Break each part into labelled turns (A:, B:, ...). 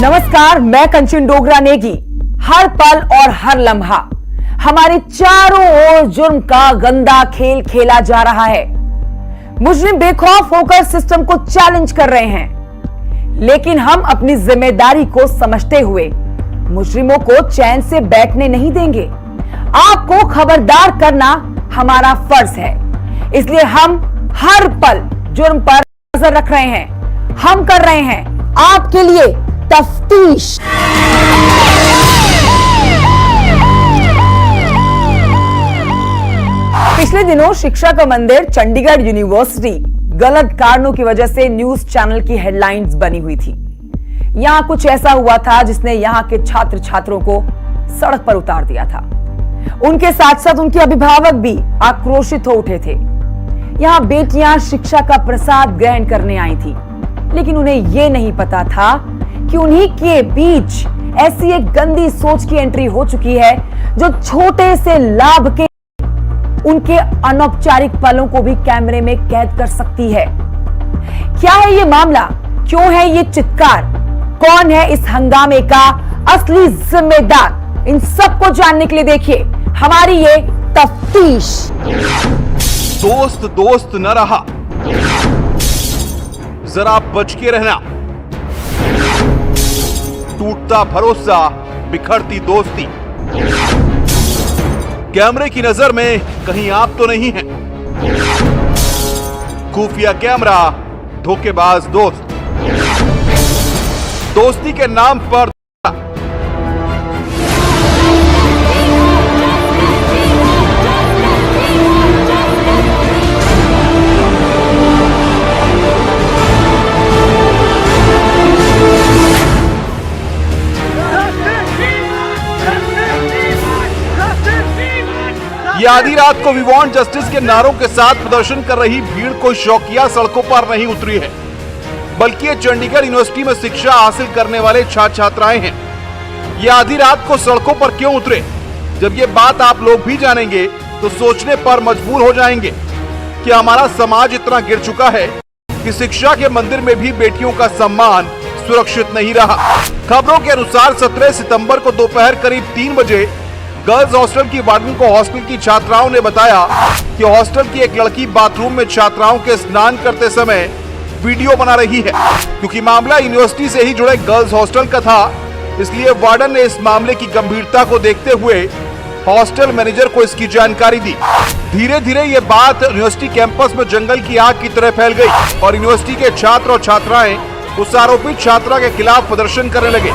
A: नमस्कार, मैं कंचन डोगरा नेगी। हर पल और हर लम्हा हमारे चारों ओर जुर्म का गंदा खेल खेला जा रहा है। मुजरिम बेखौफ होकर सिस्टम को चैलेंज कर रहे हैं, लेकिन हम अपनी जिम्मेदारी को समझते हुए मुजरिमों को चैन से बैठने नहीं देंगे। आपको खबरदार करना हमारा फर्ज है, इसलिए हम हर पल जुर्म पर नजर रख रहे हैं। हम कर रहे हैं आपके लिए तफ्तीश। पिछले दिनों शिक्षा का मंदिर चंडीगढ़ यूनिवर्सिटी गलत कारणों की वजह से न्यूज चैनल की हेडलाइंस बनी हुई थी। यहां कुछ ऐसा हुआ था जिसने यहां के छात्र छात्रों को सड़क पर उतार दिया था। उनके साथ साथ उनके अभिभावक भी आक्रोशित हो उठे थे। यहां बेटियां शिक्षा का प्रसाद ग्रहण करने आई थी, लेकिन उन्हें यह नहीं पता था कि उन्हीं के बीच ऐसी एक गंदी सोच की एंट्री हो चुकी है जो छोटे से लाभ के उनके अनौपचारिक पलों को भी कैमरे में कैद कर सकती है। क्या है ये मामला? क्यों है ये चित्कार? कौन है इस हंगामे का असली जिम्मेदार? इन सबको जानने के लिए देखिए हमारी ये तफ्तीश।
B: दोस्त दोस्त न रहा, जरा बच के रहना। टूटता भरोसा, बिखरती दोस्ती। कैमरे की नजर में कहीं आप तो नहीं हैं। खुफिया कैमरा, धोखेबाज दोस्त। दोस्ती के नाम पर ये आधी रात को वी वांट जस्टिस के नारों के साथ प्रदर्शन कर रही भीड़ कोई शौकिया सड़कों पर नहीं उतरी है, बल्कि ये चंडीगढ़ यूनिवर्सिटी में शिक्षा हासिल करने वाले छात्र छात्राएं हैं। ये आधी रात को सड़कों पर क्यों उतरे? जब ये बात आप लोग भी जानेंगे तो सोचने पर मजबूर हो जाएंगे कि हमारा समाज इतना गिर चुका है कि शिक्षा के मंदिर में भी बेटियों का सम्मान सुरक्षित नहीं रहा। खबरों के अनुसार 17 सितंबर को दोपहर करीब 3 बजे गर्ल्स हॉस्टल की वार्डन को हॉस्टल की छात्राओं ने बताया कि हॉस्टल की एक लड़की बाथरूम में छात्राओं के स्नान करते समय वीडियो बना रही है। क्योंकि मामला यूनिवर्सिटी से ही जुड़े गर्ल्स हॉस्टल का था, इसलिए वार्डन ने इस मामले की गंभीरता को देखते हुए हॉस्टल मैनेजर को इसकी जानकारी दी। धीरे धीरे ये बात यूनिवर्सिटी कैंपस में जंगल की आग की तरह फैल गई और यूनिवर्सिटी के छात्र और छात्राएं उस आरोपित छात्रा के खिलाफ प्रदर्शन करने लगे।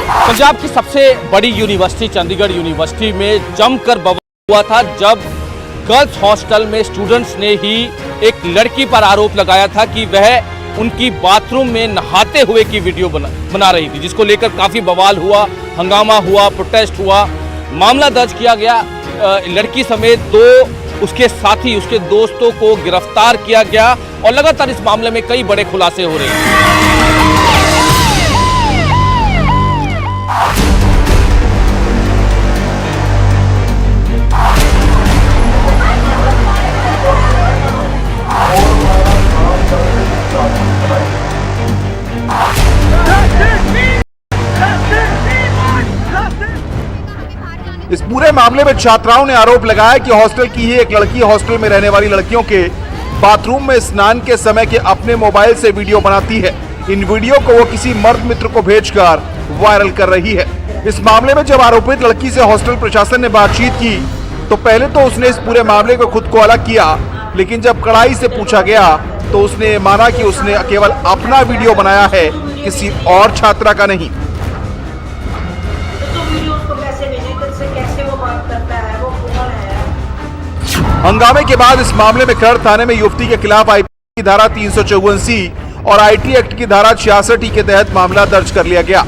C: पंजाब की सबसे बड़ी यूनिवर्सिटी चंडीगढ़ यूनिवर्सिटी में जमकर बवाल हुआ था जब गर्ल्स हॉस्टल में स्टूडेंट्स ने ही एक लड़की पर आरोप लगाया था कि वह उनकी बाथरूम में नहाते हुए की वीडियो बना रही थी, जिसको लेकर काफी बवाल हुआ, हंगामा हुआ, प्रोटेस्ट हुआ। मामला दर्ज किया गया। लड़की समेत 2 उसके साथी, उसके दोस्तों को गिरफ्तार किया गया और लगातार इस मामले में कई बड़े खुलासे हो रहे हैं।
B: इस पूरे मामले में छात्राओं ने आरोप लगाया कि हॉस्टल की ही एक लड़की हॉस्टल में रहने वाली लड़कियों के बाथरूम में स्नान के समय के अपने मोबाइल से वीडियो बनाती है। इन वीडियो को वो किसी मर्द मित्र को भेजकर वायरल कर रही है। इस मामले में जब आरोपित लड़की से हॉस्टल प्रशासन ने बातचीत की तो पहले तो उसने इस पूरे मामले को खुद को अलग किया, लेकिन जब कड़ाई से पूछा गया तो उसने माना कि उसने केवल अपना वीडियो बनाया है, किसी और छात्रा का नहीं। हंगामे के बाद इस मामले में खरड़ थाने में युवती के खिलाफ आईपीसी की धारा 354 और आईटी एक्ट की धारा 66 के तहत मामला दर्ज कर लिया गया।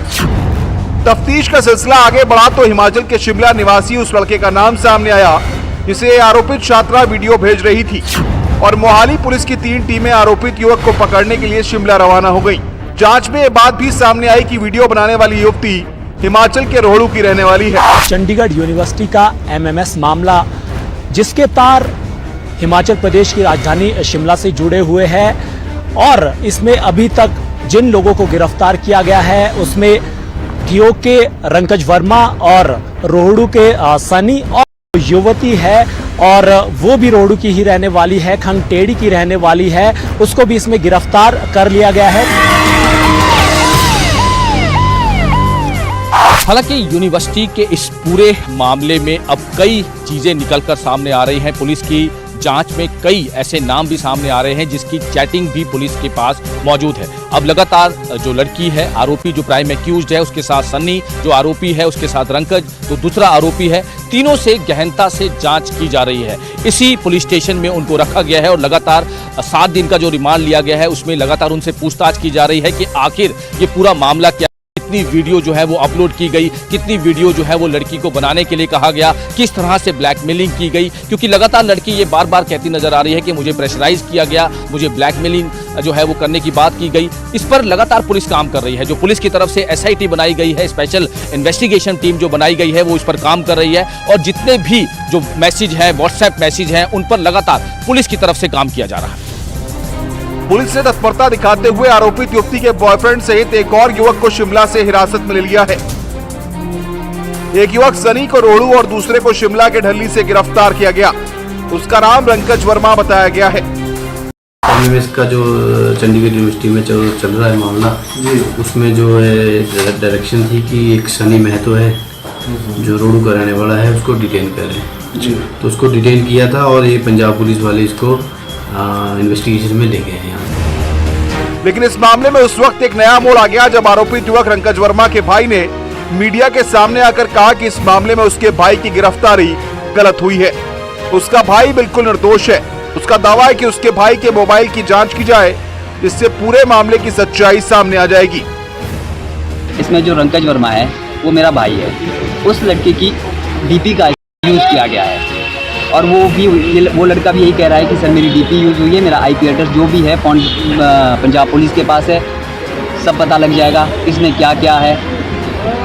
B: तफ्तीश का सिलसिला आगे बढ़ा तो हिमाचल के शिमला निवासी उस लड़के का नाम सामने आया जिसे आरोपित छात्रा वीडियो भेज रही थी और मोहाली पुलिस की 3 टीमें आरोपित युवक को पकड़ने के लिए शिमला रवाना हो गई। जांच में यह बात भी सामने आई कि वीडियो बनाने वाली युवती हिमाचल के रोहड़ू की रहने वाली है।
D: चंडीगढ़ यूनिवर्सिटी का एमएमएस मामला जिसके तार हिमाचल प्रदेश की राजधानी शिमला से जुड़े हुए हैं और इसमें अभी तक जिन लोगों को गिरफ्तार किया गया है उसमें ठियोग के रंकज वर्मा और रोहड़ू के सनी और युवती है और वो भी रोहड़ू की ही रहने वाली है, खंगटेड़ी की रहने वाली है, उसको भी इसमें गिरफ्तार कर लिया गया है।
C: हालांकि यूनिवर्सिटी के इस पूरे मामले में अब कई चीजें निकलकर सामने आ रही हैं। पुलिस की जांच में कई ऐसे नाम भी सामने आ रहे हैं जिसकी चैटिंग भी पुलिस के पास मौजूद है। अब लगातार जो लड़की है आरोपी, जो प्राइम एक्यूज्ड है, उसके साथ सन्नी जो आरोपी है, उसके साथ रंकज तो दूसरा आरोपी है, तीनों से गहनता से जांच की जा रही है। इसी पुलिस स्टेशन में उनको रखा गया है और लगातार 7 दिन का जो रिमांड लिया गया है उसमें लगातार उनसे पूछताछ की जा रही है कि आखिर ये पूरा मामला क्या, कितनी वीडियो जो है वो अपलोड की गई, कितनी वीडियो जो है वो लड़की को बनाने के लिए कहा गया, किस तरह से ब्लैकमेलिंग की गई, क्योंकि लगातार लड़की ये बार बार कहती नजर आ रही है कि मुझे प्रेशराइज किया गया, मुझे ब्लैकमेलिंग जो है वो करने की बात की गई। इस पर लगातार पुलिस काम कर रही है। जो पुलिस की तरफ से SIT बनाई गई है, स्पेशल इन्वेस्टिगेशन टीम जो बनाई गई है वो इस पर काम कर रही है और जितने भी जो मैसेज है, व्हाट्सएप मैसेज हैं, उन पर लगातार पुलिस की तरफ से काम किया जा रहा है।
B: पुलिस ने तत्परता दिखाते हुए आरोपित युवती के बॉयफ्रेंड सहित एक और युवक को शिमला से हिरासत में ले लिया है। एक युवक सनी को रोहड़ू और दूसरे को शिमला के ढल्ली से गिरफ्तार किया गया। उसका नाम रंकज वर्मा बताया गया है।
E: एमएमएस का जो चंडीगढ़ यूनिवर्सिटी में चल रहा है मामला, उसमें जो है डायरेक्शन थी कि एक सनी महतो है जो रोहड़ू का रहने वाला है, उसको डिटेन करें। तो उसको डिटेन किया था और ये पंजाब पुलिस वाले इसको इन्वेस्टिगेशन में ले गए हैं यहाँ।
B: लेकिन इस मामले में उस वक्त एक नया मोड़ आ गया जब आरोपित युवक रंकज वर्मा के भाई ने मीडिया के सामने आकर कहा कि इस मामले में उसके भाई की गिरफ्तारी गलत हुई है। उसका भाई बिल्कुल निर्दोष है। उसका दावा है कि उसके भाई के मोबाइल की जांच की जाए, जिससे पूरे मामले की सच्चाई सामने आ जाएगी।
F: इसमें जो रंकज वर्मा है वो मेरा भाई है। उस लड़के की डीपी का यूज किया गया है और वो लड़का भी यही कह रहा है कि सर मेरी डीपी यूज हुई है, मेरा IP एड्रेस जो भी है पंजाब पुलिस के पास है, सब पता लग जाएगा किसने क्या क्या है,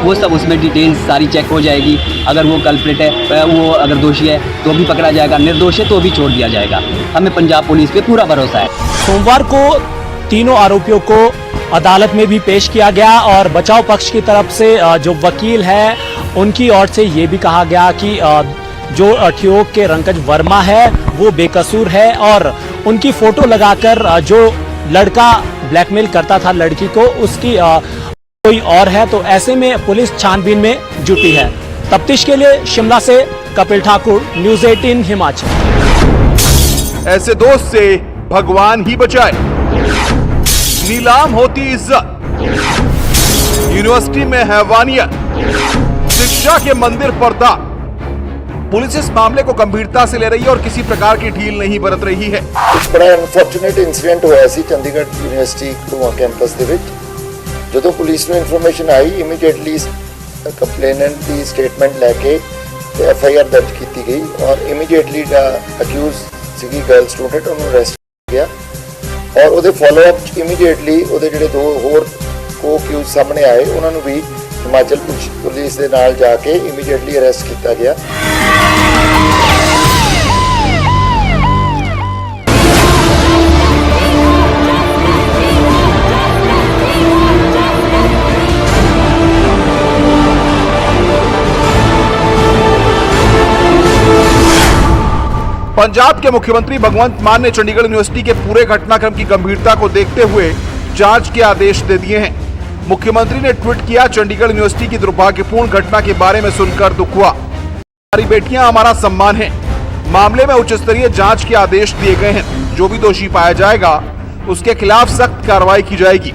F: वो सब उसमें डिटेल्स सारी चेक हो जाएगी। अगर वो कल्प्रिट है, वो अगर दोषी है तो भी पकड़ा जाएगा, निर्दोष है तो भी छोड़ दिया जाएगा। हमें पंजाब पुलिस पे पूरा भरोसा है।
D: सोमवार को तीनों आरोपियों को अदालत में भी पेश किया गया और बचाव पक्ष की तरफ से जो वकील है उनकी ओर से ये भी कहा गया कि जो ठियोग के रंकज वर्मा है वो बेकसूर है और उनकी फोटो लगाकर जो लड़का ब्लैकमेल करता था लड़की को, उसकी कोई और है। तो ऐसे में पुलिस छानबीन में जुटी है। तफ्तीश के लिए शिमला से कपिल ठाकुर, न्यूज़ 18 हिमाचल।
B: ऐसे दोस्त से भगवान ही बचाए। नीलाम होती इज्जत, यूनिवर्सिटी में हैवानियत, शिक्षा के मंदिर पर दाग। पुलिस इस मामले को गंभीरता से ले रही है और किसी प्रकार की ढील नहीं बरत रही है।
G: बड़ा अनफॉर्चुनेट इंसिडेंट होया सी चंडीगढ़ यूनिवर्सिटी को कैंपस दे विच ਜਦੋਂ ਪੁਲਿਸ ਨੂੰ ਇਨਫੋਰਮੇਸ਼ਨ ਆਈ ਇਮੀਡੀਏਟਲੀ ਕੰਪਲੇਨੈਂਟ ਦੀ ਸਟੇਟਮੈਂਟ ਲੈ ਕੇ FIR ਦਰਜ ਕੀਤੀ ਗਈ ਔਰ ਇਮੀਡੀਏਟਲੀ ਦਾ ਅਕਿਊਜ਼ ਸੀਗੀ ਗਰਲ ਸਟੂਡੈਂਟ ਉਹਨੂੰ ਅਰੈਸਟ ਕੀਤਾ ਔਰ ਉਹਦੇ ਫਾਲੋ ਅਪ ਇਮੀਡੀਏਟਲੀ ਉਹਦੇ ਜਿਹੜੇ ਦੋ ਹੋਰ ਕੋ ਅਕਿਊਜ਼ ਸਾਹਮਣੇ ਆਏ ਉਹਨਾਂ ਨੂੰ ਵੀ ਹਿਮਾਚਲ ਪੁਲਿਸ ਦੇ ਨਾਲ ਜਾ ਕੇ ਇਮੀਡੀਏਟਲੀ ਅਰੈਸਟ ਕੀਤਾ ਗਿਆ।
B: पंजाब के मुख्यमंत्री भगवंत मान ने चंडीगढ़ यूनिवर्सिटी के पूरे घटनाक्रम की गंभीरता को देखते हुए जांच के आदेश दे दिए हैं। मुख्यमंत्री ने ट्वीट किया, चंडीगढ़ यूनिवर्सिटी की दुर्भाग्यपूर्ण घटना के बारे में सुनकर दुख हुआ। हमारी बेटियां हमारा सम्मान है। मामले में उच्च स्तरीय जांच के आदेश दिए गए हैं। जो भी दोषी पाया जाएगा उसके खिलाफ सख्त कार्रवाई की जाएगी।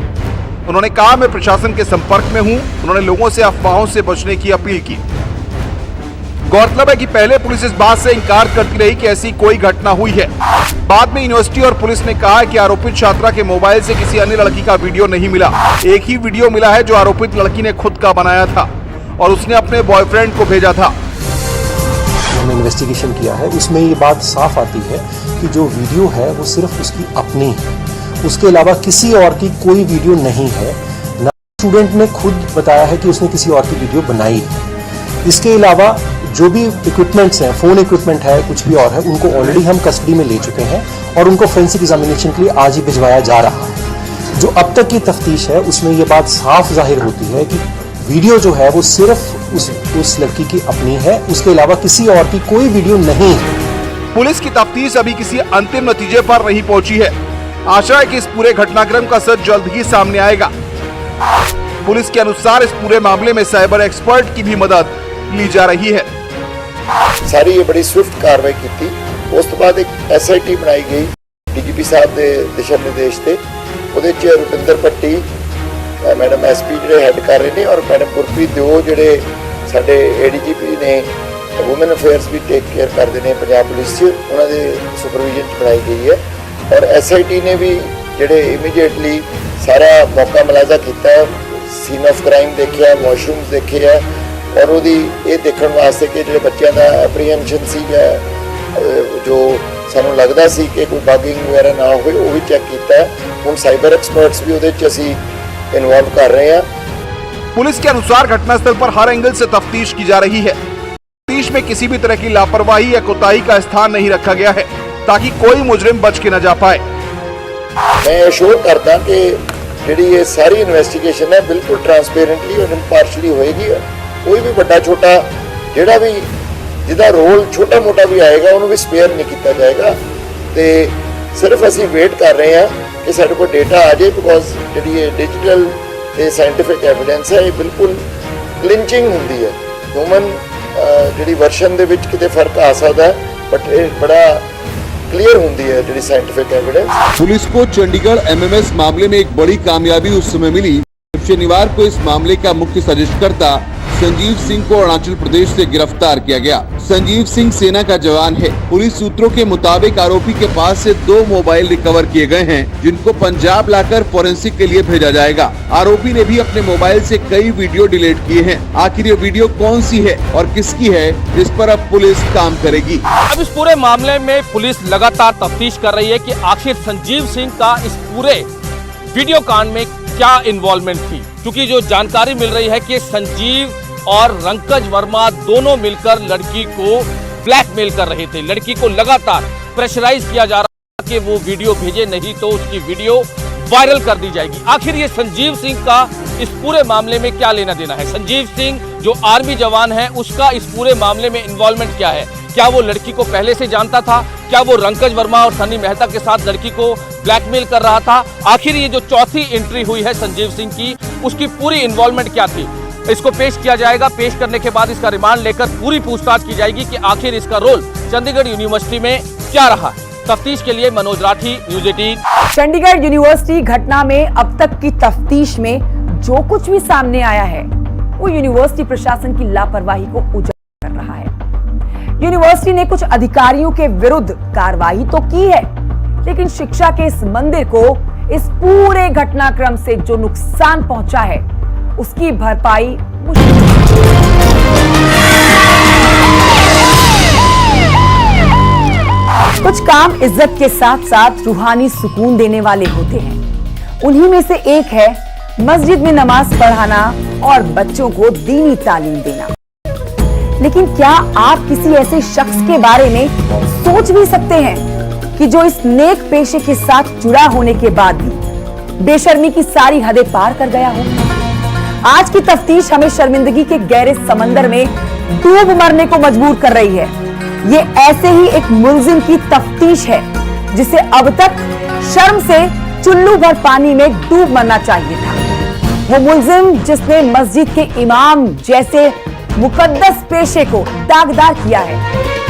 B: उन्होंने कहा, मैं प्रशासन के संपर्क में हूं। उन्होंने लोगों से अफवाहों से बचने की अपील की। गौरतलब है कि पहले पुलिस इस बात से इंकार करती रही कि ऐसी कोई घटना हुई है। बाद में यूनिवर्सिटी और पुलिस ने कहा कि आरोपित छात्रा के मोबाइल से किसी अन्य लड़की का वीडियो नहीं मिला। एक ही वीडियो मिला है जो आरोपित लड़की ने खुद का बनाया था और उसने अपने बॉयफ्रेंड को भेजा था।
H: हमने इन्वेस्टिगेशन किया है, उसमें ये बात साफ आती है कि जो वीडियो है वो सिर्फ उसकी अपनी है, उसके अलावा किसी और की कोई वीडियो नहीं है। ना स्टूडेंट ने खुद बताया है कि उसने किसी और की वीडियो बनाई है। इसके अलावा जो भी इक्विपमेंट्स हैं, फोन इक्विपमेंट है, कुछ भी और है, उनको ऑलरेडी हम कस्टडी में ले चुके हैं और उनको फोरेंसिक एग्जामिनेशन के लिए आज ही भिजवाया जा रहा है। जो अब तक की तफ्तीश है उसमें ये बात साफ जाहिर होती है कि वीडियो जो है वो सिर्फ उस लड़की की अपनी है, उसके अलावा किसी और की कोई वीडियो नहीं है।
B: पुलिस की तफ्तीश अभी किसी अंतिम नतीजे पर नहीं पहुंची है। आशा है कि इस पूरे घटनाक्रम का सच जल्द ही सामने आएगा। पुलिस के अनुसार इस पूरे मामले में साइबर एक्सपर्ट की भी मदद ली जा रही है।
G: सारी ये बड़ी स्विफ्ट कार्रवाई की थी। उस तो बाद एक SIT बनाई गई DGP साहब के दिशा निर्देश से। ਉਹਦੇ ਚ ਰੁਪਿੰਦਰ ਪੱਟੀ मैडम SP ਜਿਹੜੇ ਹੈਡ ਕਰ ਰਹੇ ਨੇ और मैडम ਗੁਰਪ੍ਰੀਤ ਦਿਓ ਜਿਹੜੇ ਸਾਡੇ ADGP ਨੇ वुमेन अफेयर्स भी टेक केयर करते हैं पंजाब पुलिस च, उन्होंने सुपरविजन बनाई गई है। और SIT ने भी ਜਿਹੜੇ इमीडिएटली सारा मौका मुलाजा किया, सीन ऑफ क्राइम देखिया, वॉशरूम्स देखे है और वो ये देखने वास्ते कि जो बच्चों का एप्रीहेंशन सी जो सानू लगता सी कि कोई बगिंग वगैरह ना हो, वो भी चेक किया है। हम साइबर एक्सपर्ट्स भी वो असी इन्वॉल्व कर रहे हैं।
B: पुलिस के अनुसार घटनास्थल पर हर एंगल से तफ्तीश की जा रही है। तफ्तीश में किसी भी तरह की लापरवाही या कोताही का स्थान नहीं रखा गया है ताकि कोई मुजरिम बच के न जा पाए।
G: मैं एश्योर करता कि जी ये सारी इन्वेस्टिगेशन है बिल्कुल ट्रांसपेरेंटली और इम्पार्शली होएगी। कोई भी बड़ा छोटा जोड़ा भी जिदा रोल छोटा मोटा भी आएगा उन्होंने भी स्पेयर नहीं किया जाएगा। तो सिर्फ असी वेट कर रहे हैं कि साढ़े को डेटा आ जाए, बिकॉज जी ये डिजिटल साइंटिफिक एविडेंस है ये बिल्कुल क्लिंचिंग होंगी है। ह्यूमन जी वर्शन के कितने फर्क आ सकता है, बट ये बड़ा क्लियर होंगी है जी साइंटिफिक एविडेंस।
B: पुलिस को चंडीगढ़ MMS मामले में एक बड़ी कामयाबी उस समय मिली जब शनिवार को इस मामले का मुख्य संजिशकर्ता संजीव सिंह को अरुणाचल प्रदेश से गिरफ्तार किया गया। संजीव सिंह सेना का जवान है। पुलिस सूत्रों के मुताबिक आरोपी के पास से 2 मोबाइल रिकवर किए गए हैं जिनको पंजाब लाकर फोरेंसिक के लिए भेजा जाएगा। आरोपी ने भी अपने मोबाइल से कई वीडियो डिलीट किए हैं। आखिर ये वीडियो कौन सी है और किसकी है, इस पर अब पुलिस काम करेगी।
C: अब इस पूरे मामले में पुलिस लगातार तफ्तीश कर रही है कि आखिर संजीव सिंह का इस पूरे वीडियो कांड में क्या इन्वॉल्वमेंट थी, क्योंकि जो जानकारी मिल रही है कि संजीव और रंकज वर्मा दोनों मिलकर लड़की को ब्लैकमेल कर रहे थे। लड़की को लगातार प्रेशराइज किया जा रहा था कि वो वीडियो भेजे, नहीं तो उसकी वीडियो वायरल कर दी जाएगी। आखिर ये संजीव सिंह का इस पूरे मामले में क्या लेना देना है? संजीव सिंह जो आर्मी जवान है उसका इस पूरे मामले में इन्वॉल्वमेंट क्या है? क्या वो लड़की को पहले से जानता था? क्या वो रंकज वर्मा और सनी मेहता के साथ लड़की को ब्लैकमेल कर रहा था? आखिर ये जो चौथी एंट्री हुई है संजीव सिंह की, उसकी पूरी इन्वॉल्वमेंट क्या थी? इसको पेश किया जाएगा। पेश करने के बाद इसका रिमांड लेकर पूरी पूछताछ की जाएगी कि आखिर इसका रोल चंडीगढ़ यूनिवर्सिटी में क्या रहा। तफ्तीश के लिए मनोज राठी, न्यूज़ 18।
A: चंडीगढ़ यूनिवर्सिटी घटना में अब तक की तफ्तीश में जो कुछ भी सामने आया है वो यूनिवर्सिटी प्रशासन की लापरवाही को उजागर कर रहा है। यूनिवर्सिटी ने कुछ अधिकारियों के विरुद्ध कार्रवाई तो की है, लेकिन शिक्षा के इस मंदिर को इस पूरे घटनाक्रम से जो नुकसान पहुंचा है उसकी भरपाई मुश्किल है। कुछ काम इज्जत के साथ साथ रूहानी सुकून देने वाले होते हैं। उन्हीं में से एक है मस्जिद में नमाज पढ़ाना और बच्चों को दीनी तालीम देना। लेकिन क्या आप किसी ऐसे शख्स के बारे में सोच भी सकते हैं कि जो इस नेक पेशे के साथ जुड़ा होने के बाद भी बेशर्मी की सारी हदें पार कर गया हो? आज की तफ्तीश हमें शर्मिंदगी के गहरे समंदर में डूब मरने को मजबूर कर रही है। ये ऐसे ही एक मुलजिम की तफ्तीश है जिसे अब तक शर्म से चुल्लू भर पानी में डूब मरना चाहिए था। वो मुलजिम जिसने मस्जिद के इमाम जैसे मुकद्दस पेशे को दागदार किया है।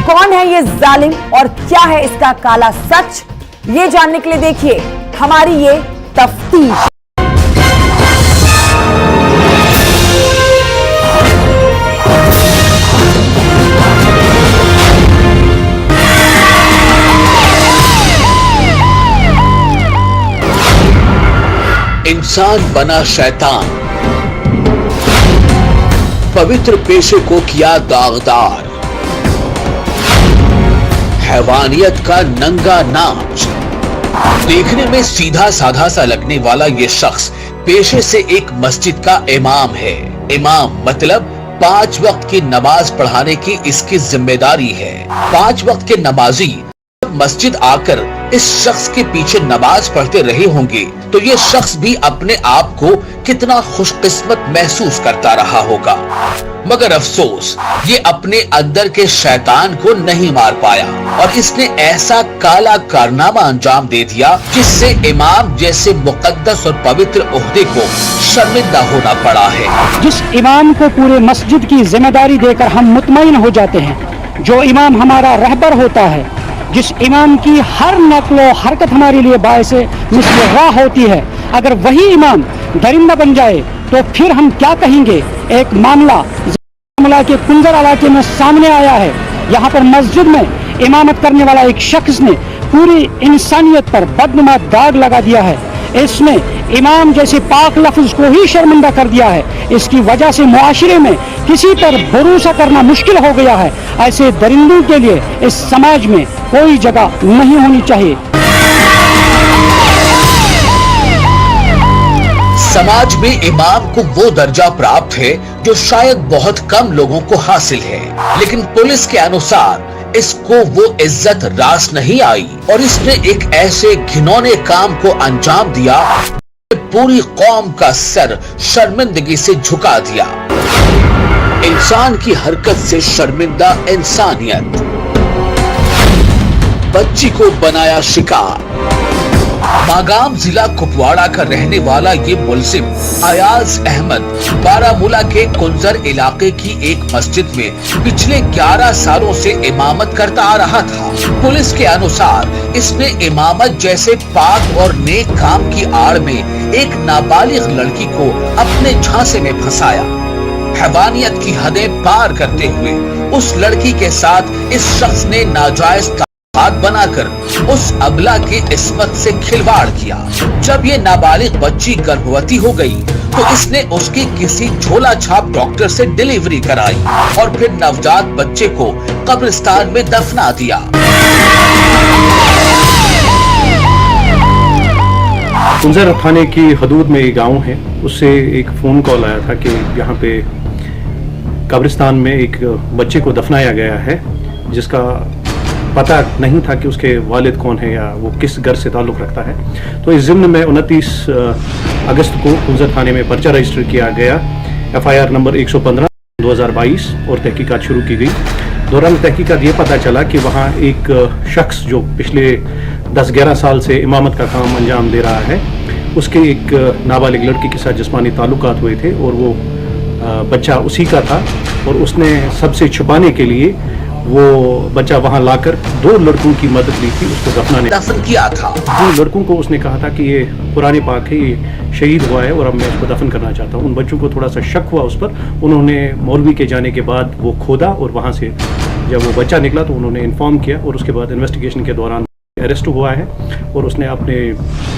A: कौन है ये जालिम और क्या है इसका काला सच, ये जानने के लिए देखिए हमारी ये तफ्तीश।
I: इंसान बना शैतान, पवित्र पेशे को किया दागदार, हैवानियत का नंगा नाच। देखने में सीधा साधा सा लगने वाला ये शख्स पेशे से एक मस्जिद का इमाम है। इमाम मतलब 5 वक्त की नमाज पढ़ाने की इसकी जिम्मेदारी है। 5 वक्त के नमाजी मस्जिद आकर इस शख्स के पीछे नमाज पढ़ते रहे होंगे तो ये शख्स भी अपने आप को कितना खुशकिस्मत महसूस करता रहा होगा। मगर अफसोस ये अपने अंदर के शैतान को नहीं मार पाया और इसने ऐसा काला कारनामा अंजाम दे दिया जिससे इमाम जैसे मुकद्दस और पवित्र ओहदे को शर्मिंदा होना पड़ा है।
J: जिस इमाम को पूरे मस्जिद की जिम्मेदारी देकर हम मुतमईन हो जाते हैं, जो इमाम हमारा रहबर होता है, जिस इमाम की हर नक्ल हरकत हमारे लिए बायस मिस्ल राह होती है, अगर वही इमाम दरिंदा बन जाए तो फिर हम क्या कहेंगे। एक मामला के कुंजर इलाके में सामने आया है। यहाँ पर मस्जिद में इमामत करने वाला एक शख्स ने पूरी इंसानियत पर बदनुमा दाग लगा दिया है। इसने इमाम जैसे पाक लफ्ज को ही शर्मिंदा कर दिया है। इसकी वजह से मुआशरे में किसी पर भरोसा करना मुश्किल हो गया है। ऐसे दरिंदों के लिए इस समाज में कोई जगह नहीं होनी चाहिए।
I: समाज में इमाम को वो दर्जा प्राप्त है जो शायद बहुत कम लोगों को हासिल है, लेकिन पुलिस के अनुसार इसको वो इज्जत रास नहीं आई और इसने एक ऐसे घिनौने काम को अंजाम दिया पूरी कौम का सर शर्मिंदगी से झुका दिया। इंसान की हरकत से शर्मिंदा इंसानियत, बच्ची को बनाया शिकार। मागाम जिला कुपवाड़ा का रहने वाला ये मुलजिम अयाज अहमद बारामूला के कुंजर इलाके की एक मस्जिद में पिछले 11 सालों से इमामत करता आ रहा था। पुलिस के अनुसार इसने इमामत जैसे पाक और नेक काम की आड़ में एक नाबालिग लड़की को अपने झांसे में फंसाया। हैवानियत की हदें पार करते हुए उस लड़की के साथ इस शख्स ने नाजायज हाथ बनाकर उस अबला की इस्मत से खिलवाड़ किया। जब ये नाबालिग बच्ची गर्भवती हो गई तो इसने उसकी किसी झोला छाप डॉक्टर से डिलीवरी कराई और फिर नवजात बच्चे को कब्रिस्तान में दफना दिया।
H: कुंजर थाने की हदूद में एक गांव है, उससे एक फोन कॉल आया था कि यहाँ पे कब्रिस्तान में एक बच्चे को दफनाया गया है जिसका पता नहीं था कि उसके वालिद कौन है या वो किस घर से ताल्लुक़ रखता है। तो इस ज़िम्न में 29 अगस्त को कुंजर थाने में पर्चा रजिस्टर किया गया, FIR नंबर 115/2022 और तहकीकात शुरू की गई। दौरान तहकीकात ये पता चला कि वहाँ एक शख्स जो पिछले 10-11 साल से इमामत का काम अंजाम दे रहा है, उसके एक नाबालिग लड़की के साथ जिस्मानी ताल्लुकात हुए थे और वो बच्चा उसी का था और उसने सबसे छुपाने के लिए वो बच्चा वहां लाकर 2 लड़कों की मदद ली थी उसको
I: दफन किया था।
H: 2 लड़कों को उसने कहा था कि ये पुराने पाक है, ये शहीद हुआ है और अब मैं इसको दफन करना चाहता हूँ। उन बच्चों को थोड़ा सा शक हुआ उस पर, उन्होंने मौलवी के जाने के बाद वो खोदा और वहाँ से जब वो बच्चा निकला तो उन्होंने इन्फॉर्म किया और उसके बाद इन्वेस्टिगेशन के दौरान अरेस्ट हुआ है और उसने अपने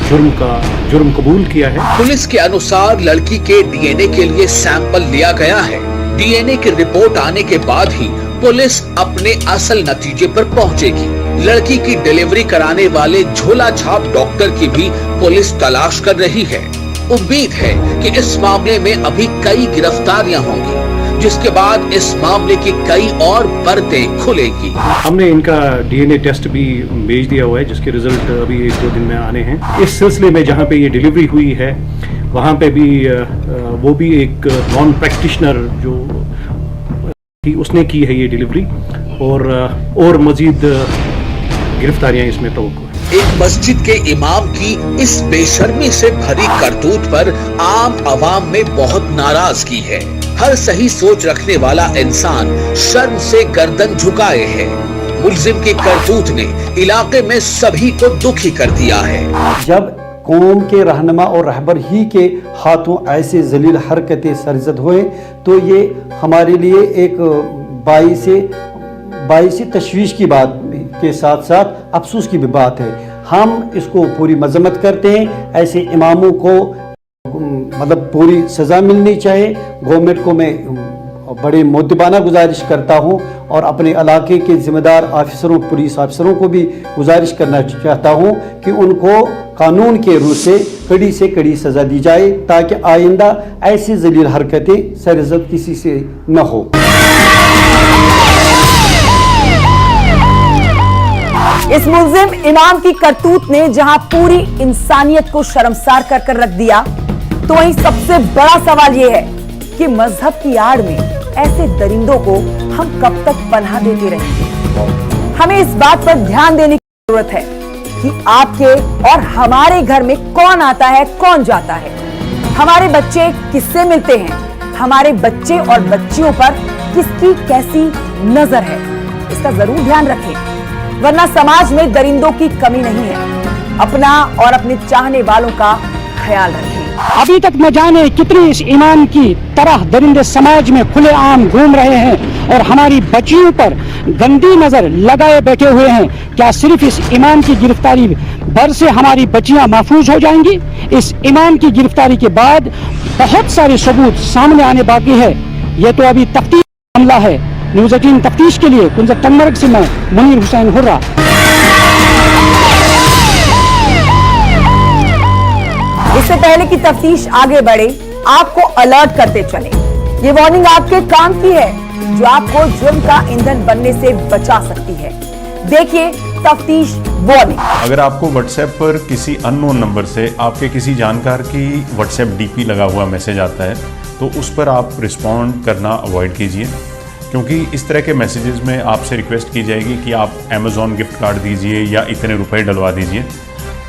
H: जुर्म कबूल किया है।
I: पुलिस के अनुसार लड़की के DNA के लिए सैंपल लिया गया है। DNA की रिपोर्ट आने के बाद ही पुलिस अपने असल नतीजे पर पहुंचेगी। लड़की की डिलीवरी कराने वाले झोला छाप डॉक्टर की भी पुलिस तलाश कर रही है। उम्मीद है कि इस मामले में अभी कई गिरफ्तारियां होंगी, जिसके बाद इस मामले की कई और परतें खुलेगी।
H: हमने इनका DNA टेस्ट भी भेज दिया हुआ है जिसके रिजल्ट अभी 1-2 दिन में आने हैं। इस सिलसिले में जहाँ पे ये डिलीवरी हुई है वहाँ पे भी वो भी एक नॉन प्रैक्टिशनर जो उसने की है ये डिलीवरी और मजीद गिरफ्तारियां इसमें तो
I: एक मस्जिद के इमाम की इस बेशर्मी से भरी करतूत पर आम आवाम में बहुत नाराजगी है। हर सही सोच रखने वाला इंसान शर्म से गर्दन झुकाए है। मुलजिम की करतूत ने इलाके में सभी को दुखी कर दिया है।
K: जब कौम के रहनुमा और रहबर ही के हाथों ऐसे जलील हरकतें सरजद हुए तो ये हमारे लिए एक बाइस तशवीश की बात के साथ साथ अफसोस की भी बात है। हम इसको पूरी मजम्मत करते हैं। ऐसे इमामों को मतलब पूरी सज़ा मिलनी चाहिए। गवर्नमेंट को मैं बड़े मुद्दबाना गुजारिश करता हूं और अपने इलाके के जिम्मेदार ऑफिसरों पुलिस ऑफिसरों को भी गुजारिश करना चाहता हूं कि उनको कानून के रूप से कड़ी सज़ा दी जाए ताकि आइंदा ऐसी जलील हरकतें सरजद किसी से न हो।
A: इस मुल्जिम इमाम की करतूत ने जहां पूरी इंसानियत को शर्मसार कर रख दिया, तो वहीं सबसे बड़ा सवाल यह है कि मजहब की आड़ में ऐसे दरिंदों को हम कब तक पनाह देते रहेंगे। हमें इस बात पर ध्यान देने की जरूरत है कि आपके और हमारे घर में कौन आता है, कौन जाता है, हमारे बच्चे किससे मिलते हैं, हमारे बच्चे और बच्चियों पर किसकी कैसी नजर है, इसका जरूर ध्यान रखें, वरना समाज में दरिंदों की कमी नहीं है। अपना और अपने चाहने वालों का ख्याल रखें।
J: अभी तक न जाने कितनी इस ईमान की तरह दरिंदे समाज में खुलेआम घूम रहे हैं और हमारी बच्चियों पर गंदी नजर लगाए बैठे हुए हैं। क्या सिर्फ इस इमाम की गिरफ्तारी भर से हमारी बच्चियां महफूज हो जाएंगी? इस इमाम की गिरफ्तारी के बाद बहुत सारे सबूत सामने आने बाकी है। यह तो अभी तफ्तीश मामला है। न्यूज़ 18 तफ्तीश के लिए कुंजर टंगमर्ग से मैं मुनीर हुसैन हुर्रा।
A: इससे पहले कि तफ्तीश आगे बढ़े, आपको अलर्ट करते चले। ये वार्निंग आपके काम की है, जो आपको जुर्म का ईंधन बनने से बचा सकती है। देखिए तफ्तीश वार्निंग।
L: अगर आपको व्हाट्सएप पर किसी अननोन नंबर से आपके किसी जानकार की व्हाट्सएप डीपी लगा हुआ मैसेज आता है, तो उस पर आप रिस्पॉन्ड करना अवॉइड कीजिए, क्योंकि इस तरह के मैसेजेस में आपसे रिक्वेस्ट की जाएगी कि आप अमेज़ॉन गिफ्ट कार्ड दीजिए या इतने रुपए डलवा दीजिए।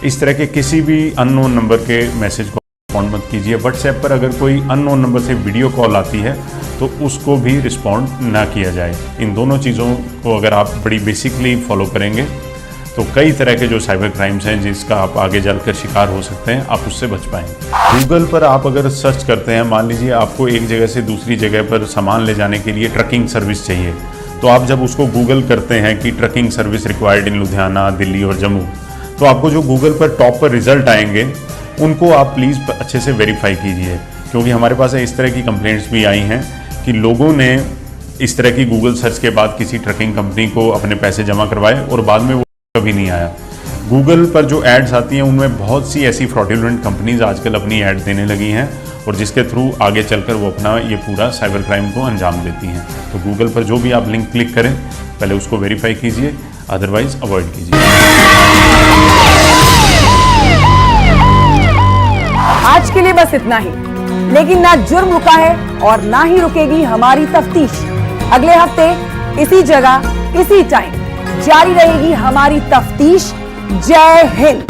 L: इस तरह के किसी भी अननोन नंबर के मैसेज को रिस्पॉन्ड मत कीजिए। व्हाट्सएप पर अगर कोई अननोन नंबर से वीडियो कॉल आती है तो उसको भी रिस्पॉन्ड ना किया जाए। इन दोनों चीज़ों को अगर आप बड़ी बेसिकली फॉलो करेंगे तो कई तरह के जो साइबर क्राइम्स हैं जिसका आप आगे चलकर शिकार हो सकते हैं, आप उससे बच पाएंगे। गूगल पर आप अगर सर्च करते हैं, मान लीजिए आपको एक जगह से दूसरी जगह पर सामान ले जाने के लिए ट्रकिंग सर्विस चाहिए, तो आप जब उसको गूगल करते हैं कि trucking service required in Ludhiana, Delhi और जम्मू, तो आपको जो गूगल पर टॉप पर रिजल्ट आएंगे उनको आप प्लीज़ अच्छे से वेरीफाई कीजिए, क्योंकि हमारे पास इस तरह की कंप्लेंट्स भी आई हैं कि लोगों ने इस तरह की गूगल सर्च के बाद किसी ट्रकिंग कंपनी को अपने पैसे जमा करवाए और बाद में वो कभी नहीं आया। गूगल पर जो एड्स आती हैं उनमें बहुत सी ऐसी फ्रॉडुलेंट कंपनीज आजकल अपनी एड देने लगी हैं और जिसके थ्रू आगे चलकर वो अपना ये पूरा साइबर क्राइम को अंजाम देती हैं। तो गूगल पर जो भी आप लिंक क्लिक करें पहले उसको वेरीफाई कीजिए, अदरवाइज अवॉइड कीजिए।
A: आज के लिए बस इतना ही, लेकिन ना जुर्म रुका है और ना ही रुकेगी हमारी तफ्तीश। अगले हफ्ते इसी जगह इसी टाइम जारी रहेगी हमारी तफ्तीश। जय हिंद।